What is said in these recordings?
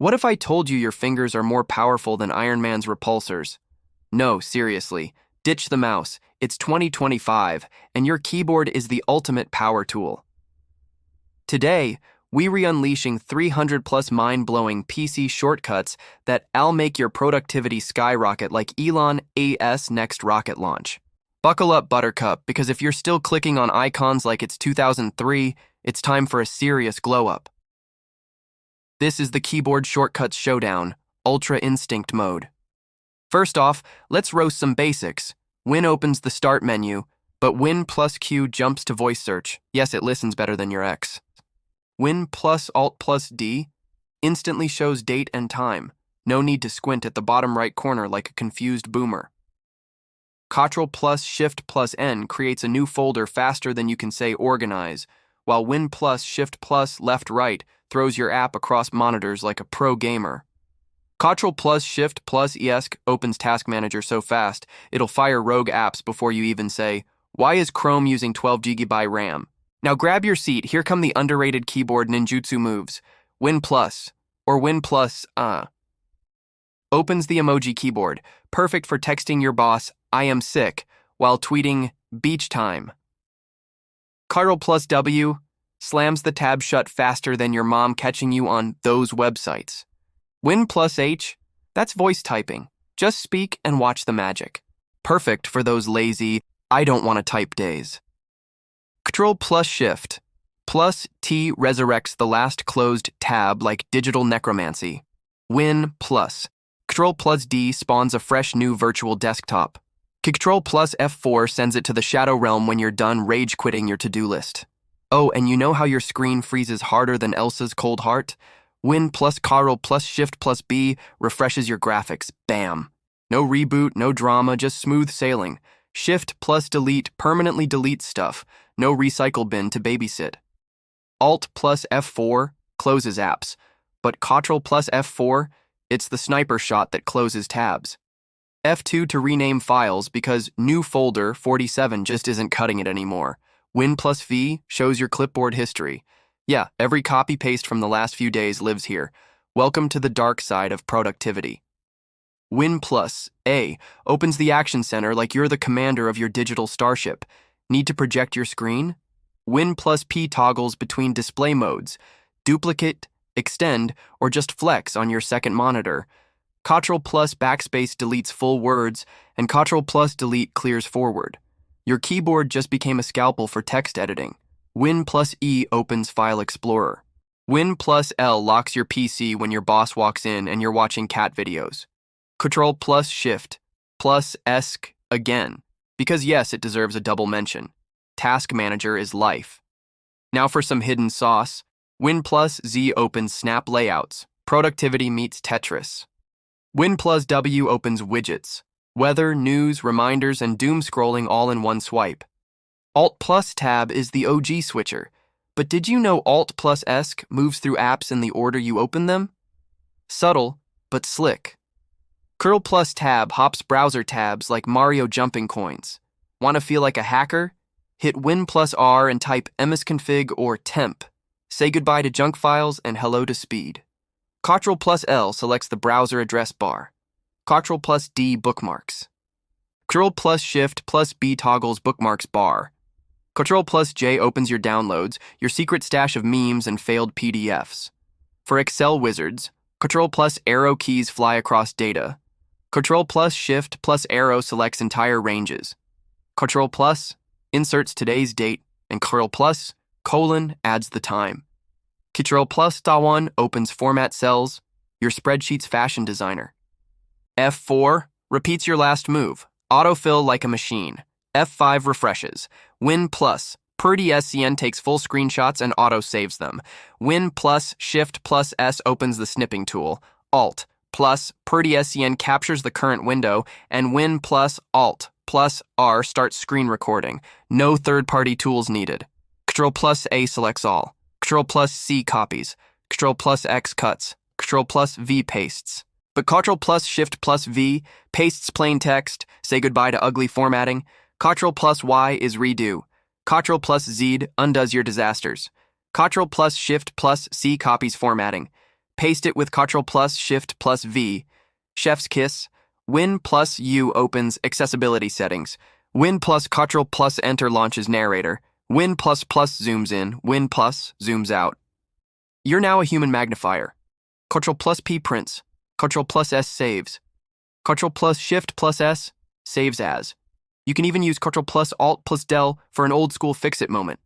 What if I told you your fingers are more powerful than Iron Man's repulsors? No, seriously. Ditch the mouse. It's 2025, and your keyboard is the ultimate power tool. Today, we re-unleashing 300 plus mind-blowing PC shortcuts that'll make your productivity skyrocket like Elon Musk's next rocket launch. Buckle up, Buttercup, because if you're still clicking on icons like it's 2003, it's time for a serious glow-up. This is the Keyboard Shortcuts Showdown, Ultra Instinct Mode. First off, let's roast some basics. Win opens the Start menu, but Win plus Q jumps to voice search. Yes, it listens better than your ex. Win plus Alt plus D instantly shows date and time. No need to squint at the bottom right corner like a confused boomer. Ctrl plus Shift plus N creates a new folder faster than you can say organize, while Win plus Shift plus left right throws your app across monitors like a pro gamer. Ctrl plus Shift plus ESC opens Task Manager so fast, it'll fire rogue apps before you even say, "Why is Chrome using 12 GB RAM?" Now grab your seat, here come the underrated keyboard ninjutsu moves. Win plus, or Win plus, opens the emoji keyboard, perfect for texting your boss, "I am sick," while tweeting, "beach time." Ctrl plus W slams the tab shut faster than your mom catching you on those websites. Win plus H, that's voice typing. Just speak and watch the magic. Perfect for those lazy, I don't want to type days. Ctrl plus Shift plus T resurrects the last closed tab like digital necromancy. Win plus. Ctrl plus D spawns a fresh new virtual desktop. Ctrl plus F4 sends it to the shadow realm when you're done rage quitting your to-do list. Oh, and you know how your screen freezes harder than Elsa's cold heart? Win plus Ctrl plus Shift plus B refreshes your graphics. Bam. No reboot, no drama, just smooth sailing. Shift plus Delete permanently deletes stuff. No recycle bin to babysit. Alt plus F4 closes apps, but Ctrl plus F4, it's the sniper shot that closes tabs. F2 to rename files because new folder 47 just isn't cutting it anymore. Win plus V shows your clipboard history. Yeah, every copy-paste from the last few days lives here. Welcome to the dark side of productivity. Win plus A opens the action center like you're the commander of your digital starship. Need to project your screen? Win plus P toggles between display modes, duplicate, extend, or just flex on your second monitor. Ctrl plus backspace deletes full words, and Ctrl plus delete clears forward. Your keyboard just became a scalpel for text editing. Win plus E opens File Explorer. Win plus L locks your PC when your boss walks in and you're watching cat videos. Ctrl plus Shift plus ESC again, because yes, it deserves a double mention. Task Manager is life. Now for some hidden sauce. Win plus Z opens Snap Layouts. Productivity meets Tetris. Win plus W opens widgets. Weather, news, reminders, and doom scrolling all in one swipe. Alt plus Tab is the OG switcher, but did you know Alt plus ESC moves through apps in the order you open them? Subtle, but slick. Curl plus Tab hops browser tabs like Mario jumping coins. Want to feel like a hacker? Hit Win plus R and type msconfig or temp. Say goodbye to junk files and hello to speed. Ctrl plus L selects the browser address bar. Ctrl plus D bookmarks. Ctrl plus Shift plus B toggles bookmarks bar. Ctrl plus J opens your downloads, your secret stash of memes and failed PDFs. For Excel wizards, Ctrl plus arrow keys fly across data. Ctrl plus Shift plus arrow selects entire ranges. Ctrl plus inserts today's date, and Ctrl plus colon adds the time. Ctrl plus *1 opens format cells, your spreadsheet's fashion designer. F4 repeats your last move, autofill like a machine. F5 refreshes. Win plus Pretty SCN takes full screenshots and auto-saves them. Win plus Shift plus S opens the snipping tool. Alt plus Pretty SCN captures the current window, and Win plus Alt plus R starts screen recording. No third-party tools needed. Ctrl plus A selects all. Ctrl plus C copies. Ctrl plus X cuts. Ctrl plus V pastes. But Ctrl plus Shift plus V pastes plain text, say goodbye to ugly formatting. Ctrl plus Y is redo. Ctrl plus Z undoes your disasters. Ctrl plus Shift plus C copies formatting. Paste it with Ctrl plus Shift plus V. Chef's kiss. Win plus U opens accessibility settings. Win plus Ctrl plus Enter launches narrator. Win plus plus zooms in. Win plus zooms out. You're now a human magnifier. Ctrl plus P prints. Ctrl plus S saves. Ctrl plus Shift plus S saves as. You can even use Ctrl plus Alt plus Del for an old school fix-it moment.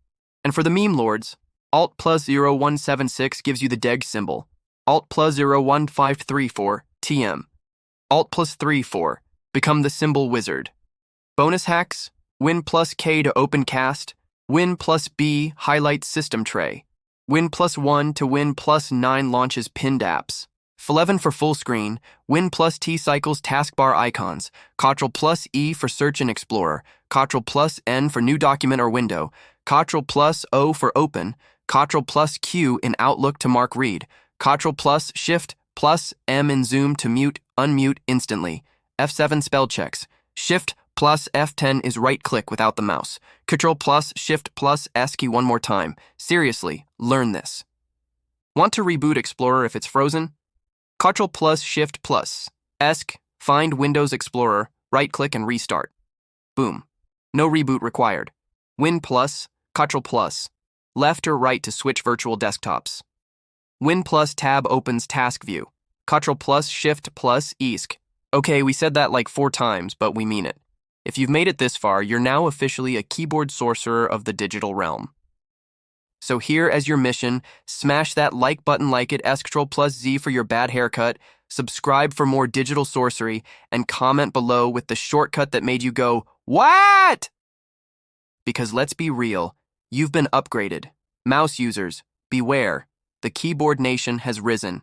And for the meme lords, Alt plus 0176 gives you the DEG symbol. Alt plus 01534, TM. Alt plus 34, become the symbol wizard. Bonus hacks, Win plus K to open cast, Win plus B highlights system tray. Win plus 1 to Win plus 9 launches pinned apps. F11 for full screen, Win plus T cycles taskbar icons, Ctrl plus E for search and explorer, Ctrl plus N for new document or window, Ctrl plus O for open, Ctrl plus Q in Outlook to mark read, Ctrl plus Shift plus M in Zoom to mute, unmute instantly, F7 spell checks, Shift plus F10 is right-click without the mouse, Ctrl plus Shift plus S key one more time. Seriously, learn this. Want to reboot Explorer if it's frozen? Ctrl plus Shift plus ESC, find Windows Explorer, right-click and restart. Boom. No reboot required. Win plus, Ctrl plus, left or right to switch virtual desktops. Win plus tab opens task view. Ctrl plus Shift plus ESC. Okay, we said that like 4 times, but we mean it. If you've made it this far, you're now officially a keyboard sorcerer of the digital realm. So here as your mission, smash that like button like it, Ctrl plus Z for your bad haircut, subscribe for more digital sorcery, and comment below with the shortcut that made you go, "What?" Because let's be real, you've been upgraded. Mouse users, beware, the keyboard nation has risen.